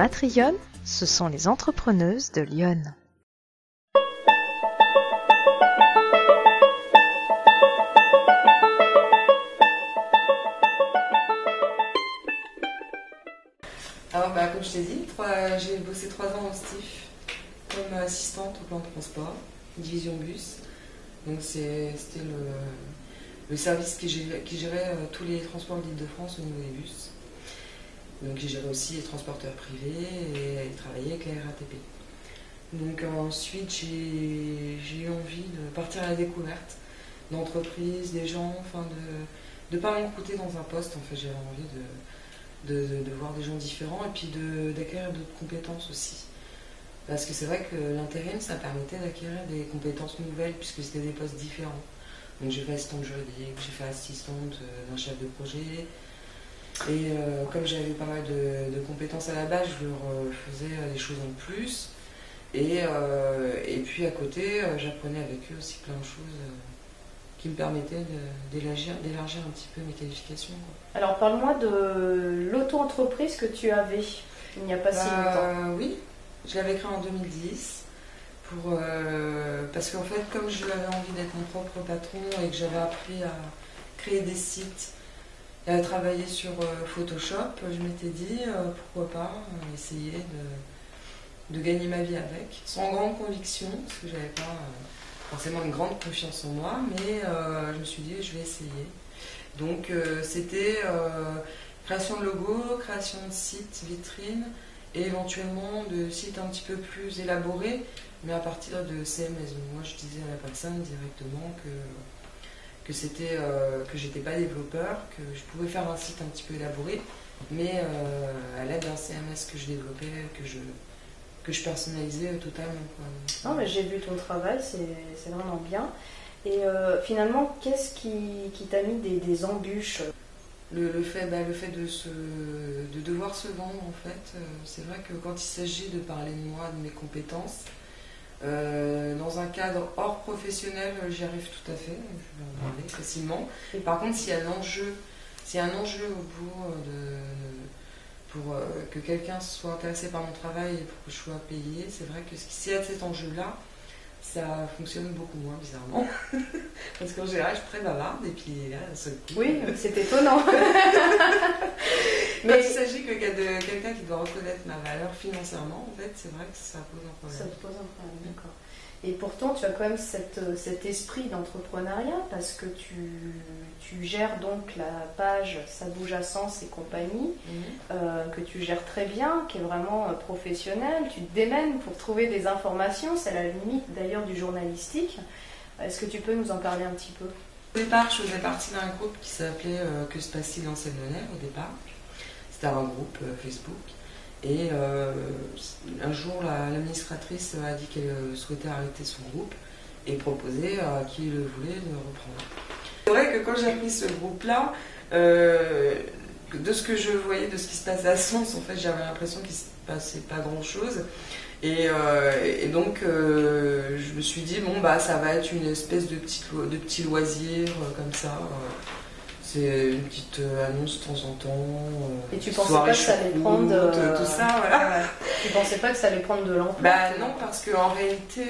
Matrillonnes, ce sont les entrepreneuses de Lyon. Alors, comme je t'ai dit, j'ai bossé 3 ans au STIF comme assistante au plan de transport, division bus. Donc c'était le service qui gérait tous les transports d'Île-de-France au niveau des bus. Donc j'ai géré aussi les transporteurs privés et travaillé avec la RATP. Donc ensuite j'ai eu envie de partir à la découverte d'entreprises, des gens, enfin de pas m'encrouter dans un poste. En fait, j'avais envie de voir des gens différents et puis d'acquérir d'autres compétences aussi. Parce que c'est vrai que l'intérim, ça permettait d'acquérir des compétences nouvelles puisque c'était des postes différents. Donc j'ai fait assistante juridique, j'ai fait assistante d'un chef de projet. Et comme j'avais pas mal de compétences à la base, je leur faisais des choses en plus. Et puis à côté, j'apprenais avec eux aussi plein de choses qui me permettaient d'élargir un petit peu mes qualifications, quoi. Alors parle-moi de l'auto-entreprise que tu avais il n'y a pas si longtemps. Oui, je l'avais créée en 2010 parce qu'en fait, comme j'avais envie d'être mon propre patron et que j'avais appris à créer des sites et à travailler sur Photoshop, je m'étais dit pourquoi pas essayer de gagner ma vie avec, sans grande conviction, parce que j'avais pas forcément une grande confiance en moi, mais je me suis dit je vais essayer. Donc c'était création de logo, création de sites, vitrines, et éventuellement de sites un petit peu plus élaborés, mais à partir de CMS. Donc moi je disais à la personne directement que c'était que j'étais pas développeur, que je pouvais faire un site un petit peu élaboré, mais à l'aide d'un CMS que je développais, que je personnalisais totalement, quoi. Non, mais j'ai vu ton travail, c'est vraiment bien. Et finalement, qu'est-ce qui t'a mis des embûches? Le fait de devoir se vendre, en fait, c'est vrai que quand il s'agit de parler de moi, de mes compétences, dans un cadre hors professionnel, j'y arrive tout à fait, je vais en parler facilement. Par contre, s'il y a un enjeu au bout pour que quelqu'un soit intéressé par mon travail et pour que je sois payée, c'est vrai que s'il y a cet enjeu-là, ça fonctionne beaucoup moins bizarrement. Parce qu'en général, je suis très bavarde et puis là, ça pique. Oui, c'est étonnant. Mais il s'agit que de quelqu'un qui doit reconnaître ma valeur financièrement, en fait, c'est vrai que ça pose un problème. Ça te pose un problème, d'accord. Et pourtant, tu as quand même cet esprit d'entrepreneuriat parce que tu gères donc la page Ça bouge à Sens et compagnie, que tu gères très bien, qui est vraiment professionnelle. Tu te démènes pour trouver des informations, c'est à la limite d'ailleurs du journalistique. Est-ce que tu peux nous en parler un petit peu? Au départ, je faisais partie d'un groupe qui s'appelait Que se passe-t-il en Seine-Lyonnaise au départ. C'était un groupe Facebook. Et un jour, l'administratrice a dit qu'elle souhaitait arrêter son groupe et proposait à qui le voulait de reprendre. C'est vrai que quand j'ai pris ce groupe-là, de ce que je voyais, de ce qui se passait à Sens, en fait, j'avais l'impression qu'il ne se passait pas grand-chose. Et donc, je me suis dit, ça va être une espèce de petit loisir comme ça. C'est une petite annonce de temps en temps. Et tu pensais pas que ça allait prendre tout ça, voilà. Tu pensais pas que ça allait prendre de l'ampleur? Non, parce qu'en réalité,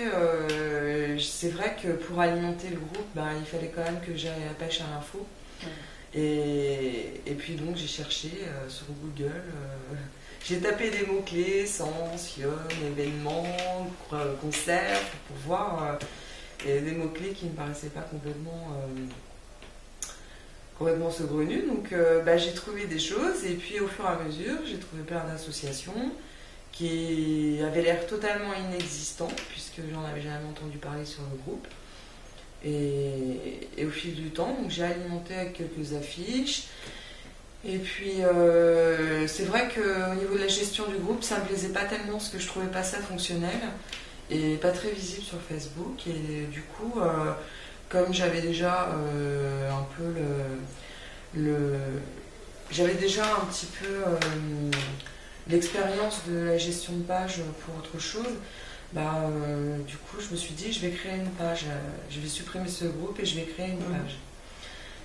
c'est vrai que pour alimenter le groupe, il fallait quand même que j'aille à la pêche à l'info. Et puis donc j'ai cherché sur Google, j'ai tapé des mots-clés, Sens, Lyon, événements, concerts, pour voir des mots-clés qui ne me paraissaient pas complètement saugrenus. Donc j'ai trouvé des choses et puis au fur et à mesure, j'ai trouvé plein d'associations qui avaient l'air totalement inexistantes puisque j'en avais jamais entendu parler sur le groupe. Et au fil du temps, donc j'ai alimenté avec quelques affiches. Et puis c'est vrai qu'au niveau de la gestion du groupe, ça me plaisait pas tellement parce que je trouvais pas ça fonctionnel et pas très visible sur Facebook. Et du coup, comme j'avais déjà un peu j'avais déjà un petit peu l'expérience de la gestion de page pour autre chose. Du coup, je me suis dit, je vais créer une page, je vais supprimer ce groupe et je vais créer une page.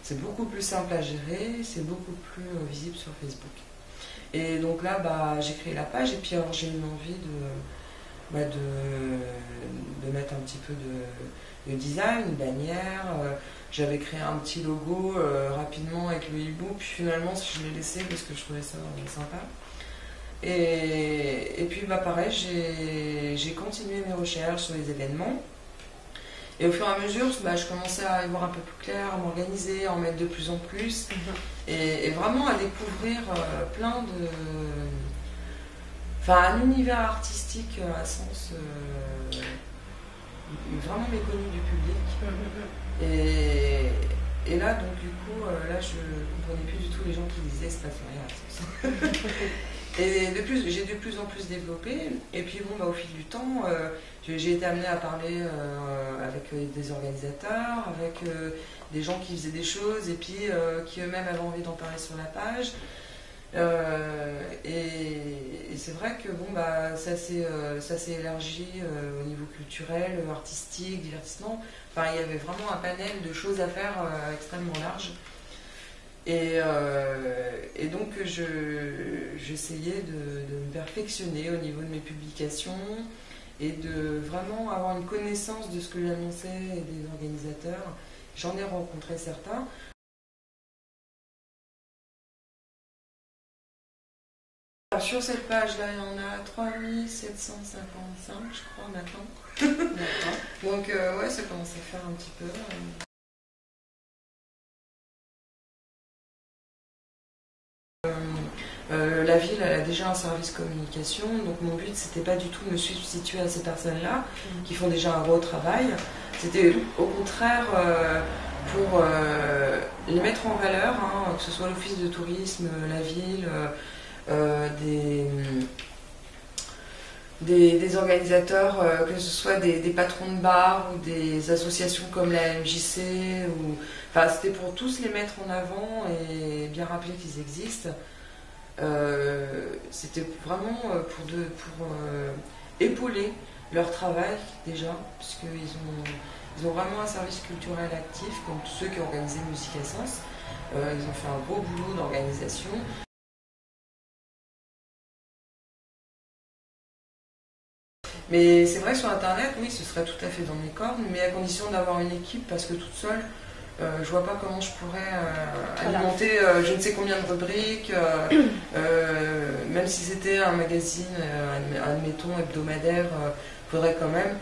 C'est beaucoup plus simple à gérer, c'est beaucoup plus visible sur Facebook. Et donc là, j'ai créé la page et puis alors j'ai eu envie de mettre un petit peu de design, une bannière. J'avais créé un petit logo rapidement avec le hibou, puis finalement je l'ai laissé parce que je trouvais ça sympa. Et puis pareil, j'ai continué mes recherches sur les événements. Et au fur et à mesure, je commençais à y voir un peu plus clair, à m'organiser, à en mettre de plus en plus. Et vraiment à découvrir plein de... Enfin, un univers artistique à sens vraiment méconnu du public. Et là, donc du coup, là, je comprenais plus du tout les gens qui disaient c'est pas rien à sens. Et j'ai de plus en plus développé. Et puis au fil du temps, j'ai été amenée à parler avec des organisateurs, avec des gens qui faisaient des choses et puis qui eux-mêmes avaient envie d'en parler sur la page. Et c'est vrai que ça s'est élargi au niveau culturel, artistique, divertissement. Enfin, il y avait vraiment un panel de choses à faire extrêmement large. Et donc j'essayais de me perfectionner au niveau de mes publications et de vraiment avoir une connaissance de ce que j'annonçais et des organisateurs. J'en ai rencontré certains. Alors, sur cette page-là, il y en a 3755, je crois, maintenant. Donc ouais, ça commence à faire un petit peu. La ville elle a déjà un service communication, donc mon but c'était pas du tout de me substituer à ces personnes-là qui font déjà un gros travail. C'était au contraire pour les mettre en valeur, que ce soit l'office de tourisme, la ville, des organisateurs, que ce soit des patrons de bars ou des associations comme la MJC. Enfin, c'était pour tous les mettre en avant et bien rappeler qu'ils existent. C'était vraiment pour épauler leur travail déjà, puisqu'ils ont vraiment un service culturel actif, comme tous ceux qui ont organisé Musique Essence. Ils ont fait un gros boulot d'organisation. Mais c'est vrai que sur Internet, oui, ce serait tout à fait dans mes cordes, mais à condition d'avoir une équipe, parce que toute seule, je vois pas comment je pourrais alimenter je ne sais combien de rubriques, même si c'était un magazine, admettons, hebdomadaire, il faudrait quand même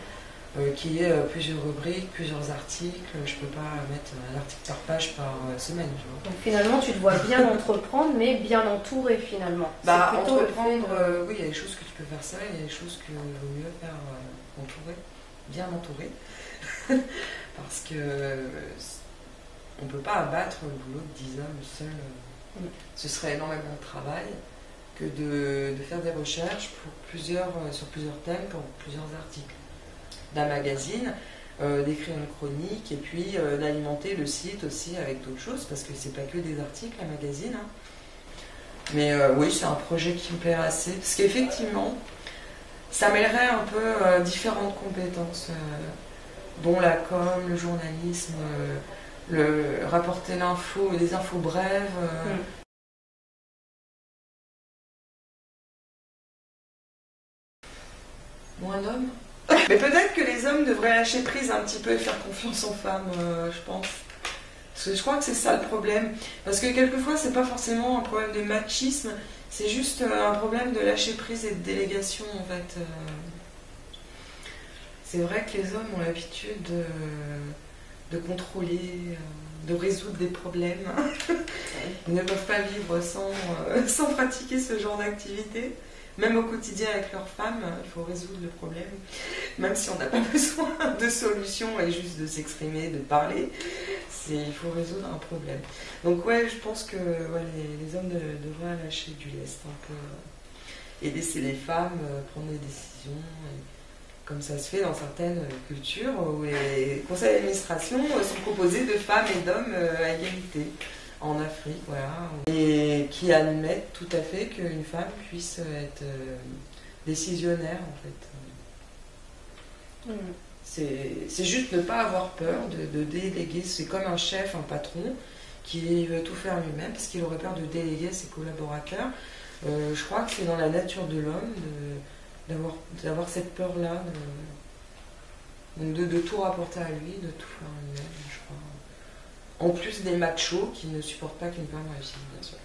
qu'il y ait plusieurs rubriques, plusieurs articles. Je peux pas mettre un article par page par semaine. Tu vois. Donc finalement, tu dois bien entreprendre, mais bien entourer finalement. Entreprendre, oui, il y a des choses que tu peux faire seul, il y a des choses que vaut mieux faire entourer, bien entourer, parce que on ne peut pas abattre le boulot de 10 hommes seuls. Ce serait énormément de travail que de faire des recherches sur plusieurs thèmes pour plusieurs articles d'un magazine, d'écrire une chronique et puis d'alimenter le site aussi avec d'autres choses, parce que c'est pas que des articles, un magazine. Mais oui, c'est un projet qui me plaît assez, parce qu'effectivement, ça mêlerait un peu différentes compétences, dont la com, le journalisme, rapporter l'info, des infos brèves. Moins d'hommes. Mais peut-être que les hommes devraient lâcher prise un petit peu et faire confiance aux femmes, je pense. Parce que je crois que c'est ça le problème. Parce que quelquefois, c'est pas forcément un problème de machisme, c'est juste un problème de lâcher prise et de délégation, en fait. C'est vrai que les hommes ont l'habitude de contrôler, de résoudre des problèmes. Ils ne peuvent pas vivre sans pratiquer ce genre d'activité. Même au quotidien avec leurs femmes, il faut résoudre le problème. Même si on n'a pas besoin de solution et juste de s'exprimer, de parler, il faut résoudre un problème. Donc ouais, je pense que les hommes devraient lâcher du lest un peu et laisser les femmes prendre des décisions. Comme ça se fait dans certaines cultures où les conseils d'administration sont composés de femmes et d'hommes à égalité. En Afrique, voilà. Et qui admettent tout à fait qu'une femme puisse être décisionnaire, en fait. C'est juste ne pas avoir peur de déléguer. C'est comme un chef, un patron. qui veut tout faire lui-même parce qu'il aurait peur de déléguer à ses collaborateurs. Je crois que c'est dans la nature de l'homme d'avoir cette peur-là, de tout rapporter à lui, de tout faire lui-même, je crois. En plus des machos qui ne supportent pas qu'une femme réussisse, bien sûr.